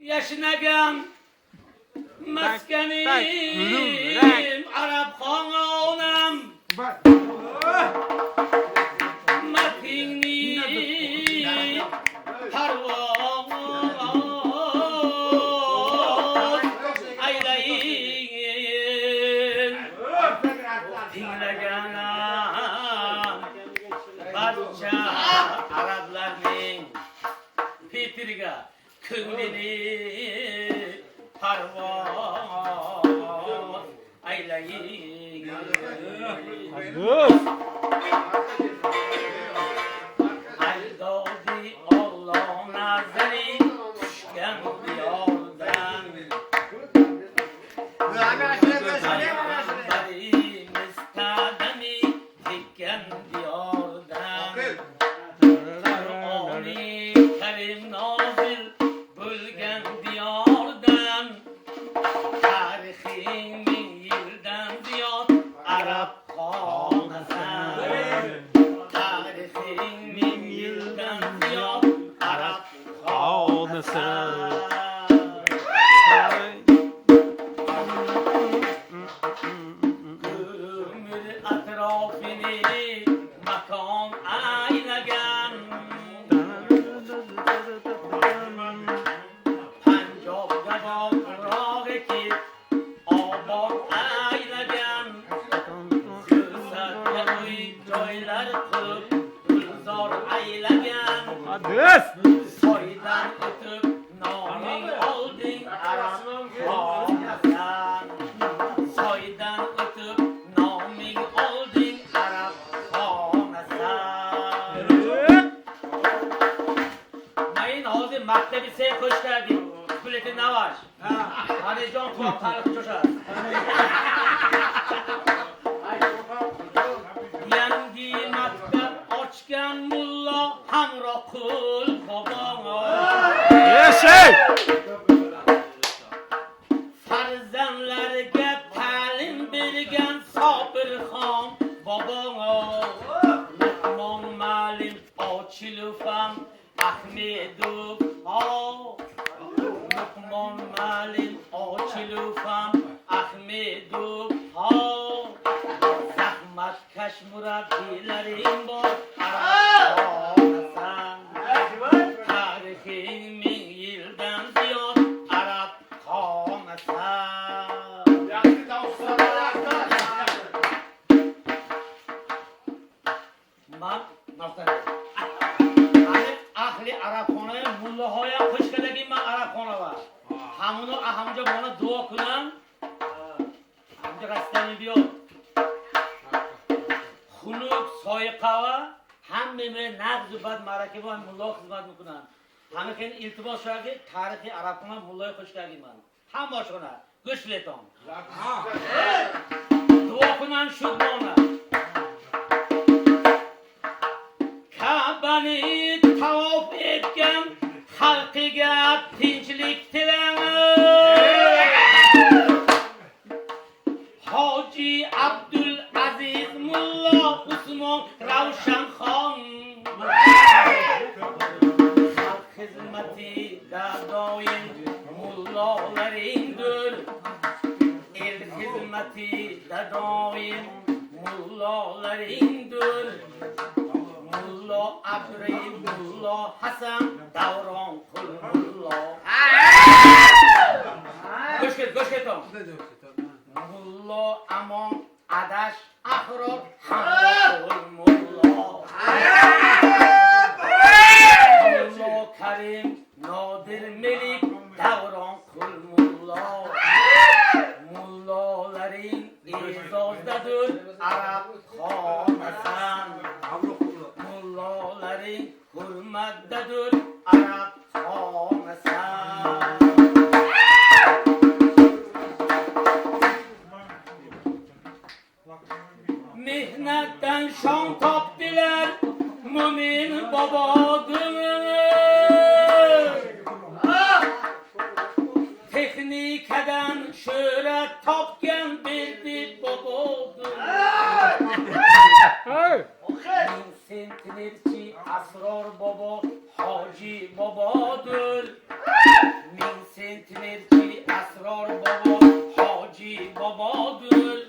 yashnagan maskanim Arab xonam matingni parvoz aylayin tinglaganam barcha arablarning fitriga ko'nglini parvoz aylayin aldodi Alloh nazari tushgan diyordan barimiz qadami tekkan diyordan Qur'oni Karim nozil bo'lgan diyordan tarixing ming yildan ziyod arab xonasan tarixing ming yildan ziyod arab xonasan umr atrofini makon aylagan Panjobga bog'rog'i kep obod aylagan Ko'rsatga uy joylar qurib gulzor aylagan soydan o'tib noming olding arab xonasan soydan o'tib noming olding arab xonasan mayin hozir maktabi sen qo'sh karding bileti navash Alijon quloq tariq jo'shar yangi maktab ochgan mulla hamroh qul bobonga farzandlariga ta'lim bergan Sobirxon bobonga Luqmon Malim Ochilufam Ahmedov Luqmon Malim Ochilufam Ahmedov zahmat kash murabbiylaring bor arab xonasan tarixing ming yildan ziyod arab xonasan man ahli arabxona mullahoya qo'shqadagi man arabxona va hamuni ahamja bana duo kunam hamja rastani biyo xunuk soyqava hammeme nabzu bad maraka va mullo xizmat mikunam hamma keyin iltimos shuki tarixiy arabxona mulloy qo'shqadagi man hamma shuna go'shleton duo kunam shu bona Kabani tavof etgan xalqiga tinchlik tilayman Hoji Abdul Aziz Mulla Usmon Ravshanxon xalq xizmatida doim mullolaringdir el xizmatida doim mullolaringdir Mullo Abri Mullo Hasan Davron Qul Mullo Go'shket Mullo Amon Adash Ahror Hamroh Mullo Mullo Karim Nodir Melik Davron Qul Mullo Mullolaring e'zozdadir arab xonasan mullolaring hurmatdadir arab xonasan mehnatdan shon topdilar mo'min bobodir texnikadan shuhrat topgan berdi bobodir sentnerchi asror bobo hoji bobodir Mentinirki Asrar Baba Hacı Babadır.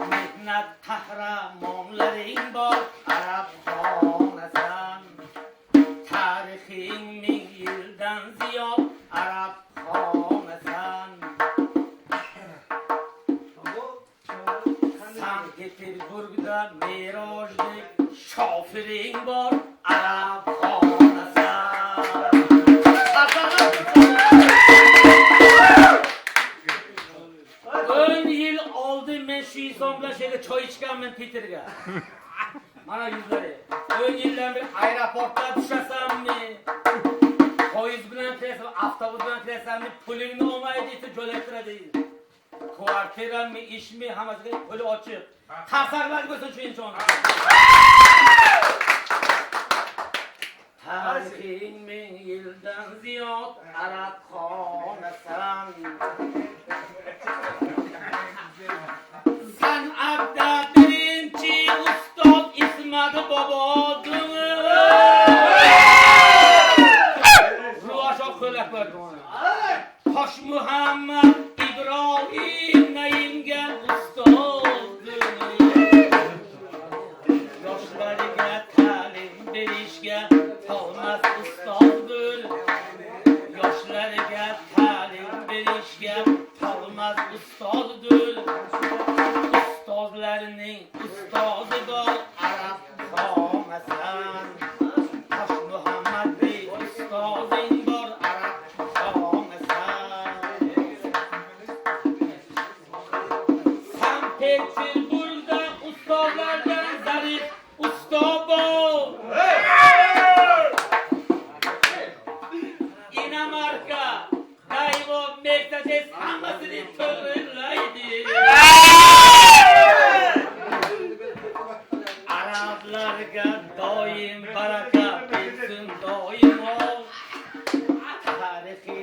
Mehnat kahramanların var Arap xonasan. Tarixin 1000 yildan ziyod Arap xonasan. Sankt Peterburgda Merojdek shofiring bor Arap xonasan. 10 yil oldin men shu inson bilan shu yerga choy ichganman Peterga. Mana yuzlari. 10 yildan beri aeroportda tushasammi? Poyezd bilan kirasan, avtobus bilan kirasanmi? Pulingni olmaydi deb jo'nattiradi. Kvartirammi, ishmi, hammasiga puli ochiq. Tasarlar bo'lsin shu inson. Tarixing 1000 yildan ziyod Arab xonasan. San'atda birinchi ustoz İsmat Bobodir. Ruasho qo'lab qo'ydi. Tosh Muhammad İbrahim Naimga ustozdir. Yoshlarga ta'lim berishga tolmas ustozdir. Yoshlarga ta'lim berishga tolmas ustozdir. Ustozlarning ustozi bor Arab xonasan. Tosh Muhammadbek ustozing bor Arab xonasan. Sankt Peterburgda ustozlardan zarif ustoz bor. Dinamarka, Daewoo, Mercedes hammasini to'g'rilaydi. Arablarga doim baraka bersin doimo. Tarixiy